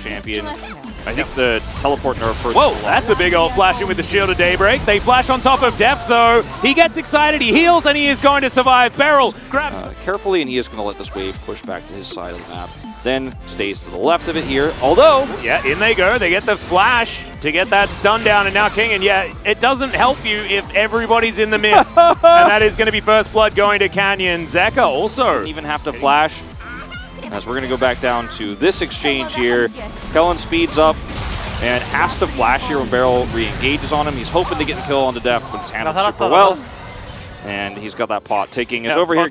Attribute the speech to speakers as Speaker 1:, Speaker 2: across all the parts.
Speaker 1: champion. I think the teleport nerf for...
Speaker 2: Whoa, that's a big old flashing with the Shield of Daybreak. They flash on top of Deft, though. He gets excited, he heals, and he is going to survive. Beryl grabs...
Speaker 1: carefully, and he is going to let this wave push back to his side of the map. Then stays to the left of it here, although...
Speaker 2: Yeah, in they go. They get the flash to get that stun down, and now King, and yeah, it doesn't help you if everybody's in the mist. And that is going to be first blood going to Canyon. Zeka also...
Speaker 1: Didn't even have to flash. As we're going to go back down to this exchange here. Kellen speeds up and has to flash here when Beryl re-engages on him. He's hoping to get the kill on the Deft, but it's handled super well. And he's got that pot taking us over here.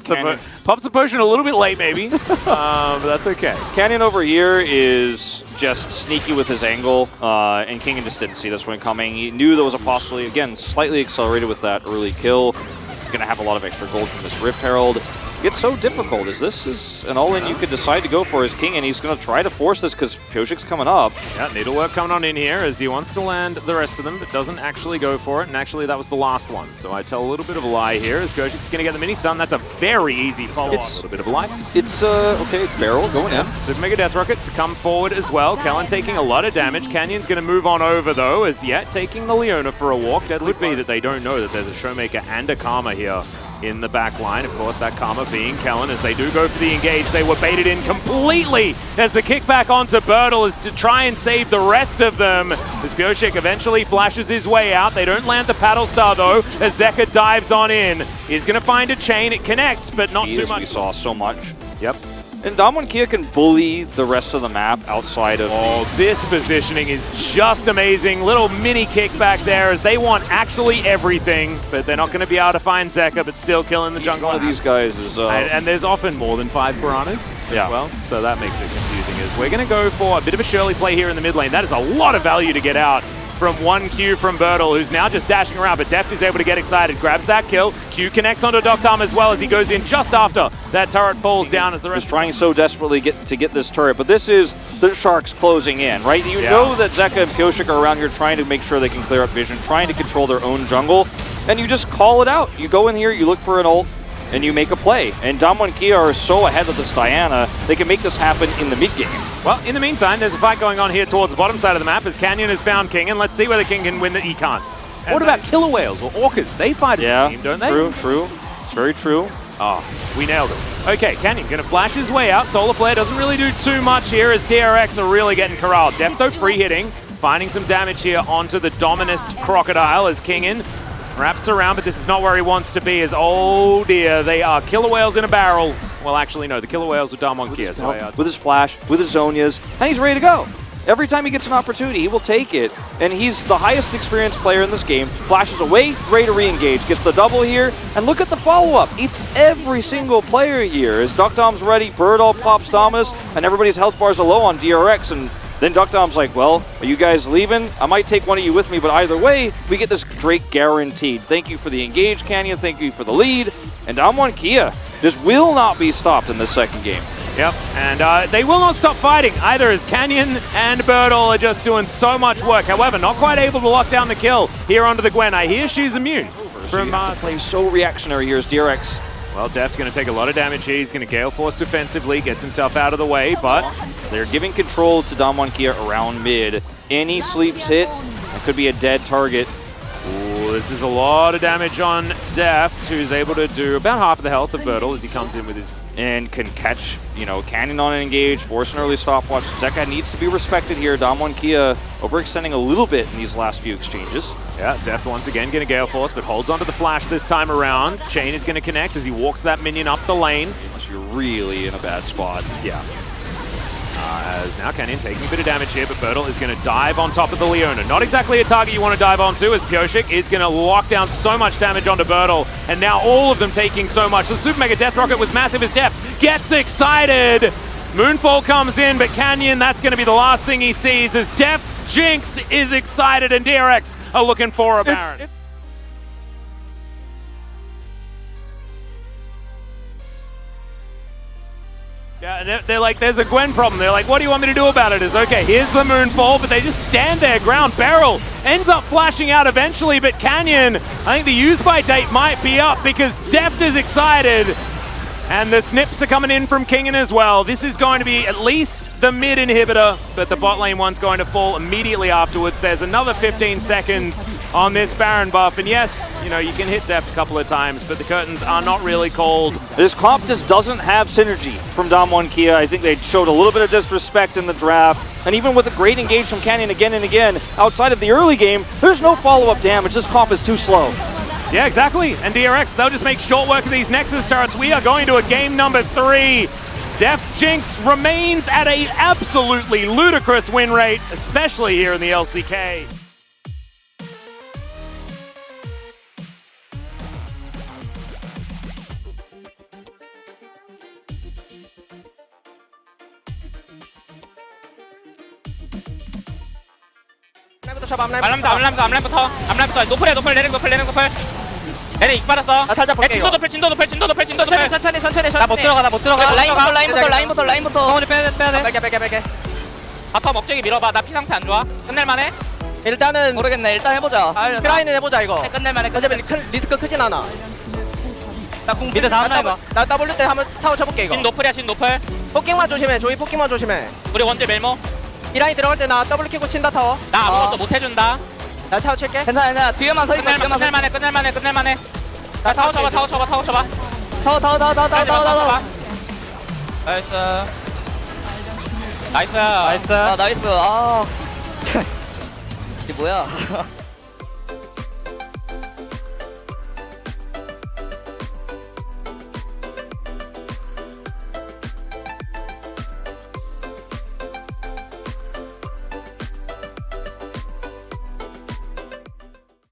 Speaker 2: Pops the potion a little bit late, maybe, but that's okay.
Speaker 1: Canyon over here is just sneaky with his angle, and Kingen just didn't see this one coming. He knew there was a possibility. Again, slightly accelerated with that early kill. Going to have a lot of extra gold from this Rift Herald. It's so difficult as this is an all-in you could decide to go for as King, and he's going to try to force this because Pioshik's coming up.
Speaker 2: Yeah, needlework coming on in here as he wants to land the rest of them, but doesn't actually go for it, and actually that was the last one. So I tell a little bit of a lie here as Pioshik's going to get the mini-stun. That's a very easy follow-up. A little bit of a lie.
Speaker 1: It's, okay, it's Beryl going in.
Speaker 2: Super Mega Death Rocket to come forward as well. Kellen taking a lot of damage. Canyon's going to move on over, though, as yet taking the Leona for a walk. Deadly be that they don't know that there's a Showmaker and a Karma here in the back line. Of course, that Karma being Kellen as they do go for the engage. They were baited in completely as the kickback onto Burdol is to try and save the rest of them. As Pioshik eventually flashes his way out. They don't land the Paddle Star, though, as Zeka dives on in. He's going to find a chain. It connects, but not too much.
Speaker 1: We saw so much.
Speaker 2: Yep.
Speaker 1: And Damwon Kia can bully the rest of the map outside of
Speaker 2: this positioning is just amazing. Little mini kickback there as they want actually everything, but they're not going to be able to find Zeka, but still killing the jungle.
Speaker 1: One of these guys is...
Speaker 2: and there's often more than 5 piranhas as well, so that makes it confusing. As we're going to go for a bit of a Shirley play here in the mid lane. That is a lot of value to get out from 1Q from Burdol, who's now just dashing around, but Deft is able to get excited, grabs that kill. Q connects onto Doctarm as well as he goes in just after that turret falls down as the rest...
Speaker 1: He's trying so desperately to get this turret, but this is the Sharks closing in, right? You know that Zeka and Pioshik are around here trying to make sure they can clear up vision, trying to control their own jungle, and you just call it out. You go in here, you look for an ult, and you make a play. And Damwon Kia are so ahead of this Diana, they can make this happen in the mid-game.
Speaker 2: Well, in the meantime, there's a fight going on here towards the bottom side of the map as Canyon has found King, and let's see whether King can win the... He can't. What about Killer Whales or Orcas? They fight as a team, don't they?
Speaker 1: True. It's very true.
Speaker 2: We nailed it. Okay, Canyon going to flash his way out. Solar Flare doesn't really do too much here as DRX are really getting corralled. Defto free hitting, finding some damage here onto the Dominist Crocodile as Kingen wraps around, but this is not where he wants to be as, oh dear, they are Killer Whales in a barrel. Well, actually, no, the Killer Whales are Damwon Kia.
Speaker 1: With his flash, with his Zonias, and he's ready to go. Every time he gets an opportunity, he will take it. And he's the highest experienced player in this game. Flashes away, ready to re-engage. Gets the double here, and look at the follow-up. It's every single player here. As Doctarm's ready, Burdol pops Thomas, and everybody's health bars are low on DRX, and then Doctarm's like, well, are you guys leaving? I might take one of you with me, but either way, we get this Drake guaranteed. Thank you for the engage, Canyon. Thank you for the lead. And Damwon Kia just will not be stopped in this second game.
Speaker 2: Yep, and they will not stop fighting either as Canyon and Burdol are just doing so much work. However, not quite able to lock down the kill here onto the Gwen. I hear she's immune.
Speaker 1: From playing so reactionary here as DRX.
Speaker 2: Well, Deft's going to take a lot of damage here. He's going to Gale Force defensively, gets himself out of the way, but
Speaker 1: they're giving control to Damwon Kia around mid. Any sleeps hit, it could be a dead target.
Speaker 2: Ooh, this is a lot of damage on Deft, who's able to do about half of the health of Burdol as he comes in with his...
Speaker 1: And can catch, you know, Canyon on an engage, force an early stopwatch. Zeka needs to be respected here. Damwon Kia overextending a little bit in these last few exchanges.
Speaker 2: Yeah, Deft once again going to Gale Force, but holds onto the flash this time around. Chain is going to connect as he walks that minion up the lane.
Speaker 1: Unless you're really in a bad spot.
Speaker 2: Yeah. As now Canyon taking a bit of damage here, but Burdol is going to dive on top of the Leona. Not exactly a target you want to dive onto, as Pioshik is going to lock down so much damage onto Burdol, and now all of them taking so much. The Super Mega Death Rocket was massive as Deft gets excited. Moonfall comes in, but Canyon, that's going to be the last thing he sees, as Deft's Jinx is excited, and DRX are looking for a Baron. Yeah, they're like, there's a Gwen problem. They're like, what do you want me to do about it? Is okay, here's the Moonfall, but they just stand their ground. Beryl ends up flashing out eventually, but Canyon, I think the use-by date might be up because Deft is excited. And the snips are coming in from Kingen as well. This is going to be at least the mid inhibitor, but the bot lane one's going to fall immediately afterwards. There's another 15 seconds on this Baron buff, and yes, you know, you can hit Deft a couple of times, but the curtains are not really called.
Speaker 1: This comp just doesn't have synergy from Dam1 Kia. I think they showed a little bit of disrespect in the draft, and even with a great engage from Canyon again and again, outside of the early game, there's no follow-up damage. This comp is too slow.
Speaker 2: Yeah, exactly, and DRX, they'll just make short work of these Nexus turrets. We are going to a game number 3. Deft's Jinx remains at a absolutely ludicrous win rate, especially here in the LCK.
Speaker 3: 앞라인부터 노플 내린 노플 얘네 익 받았어. 나 살짝 볼게. 진도 노플 천천히. 나 못 들어가. 라인부터. 성훈이 빼야 돼. 빼게. 바텀 억제기 밀어봐. 나 피 상태 안 좋아. 끝낼만해?
Speaker 4: 일단은 모르겠네. 일단 해보자.
Speaker 3: 트라이는 해보자 이거.
Speaker 4: 끝낼만해.
Speaker 3: 어차피 리스크 크진 않아. 나 궁 미드 다음 라인 봐. 나 W 때 한번 타워 쳐볼게 이거. 신 노플. 포킹만 조심해. 조이 포킹만 조심해. 우리 원딜 멜모. 이 라인 들어갈 때 나 W 키고 친다 타워. 나 아무것도 못 해준다. 나 타워 칠게.
Speaker 4: 괜찮아. 뒤에만 서 있어.
Speaker 3: 끝낼만해. 나 타워 쳐봐.
Speaker 4: 타워.
Speaker 3: 나이스.
Speaker 4: 나이스. 아, 나이스. 아. 이게 뭐야?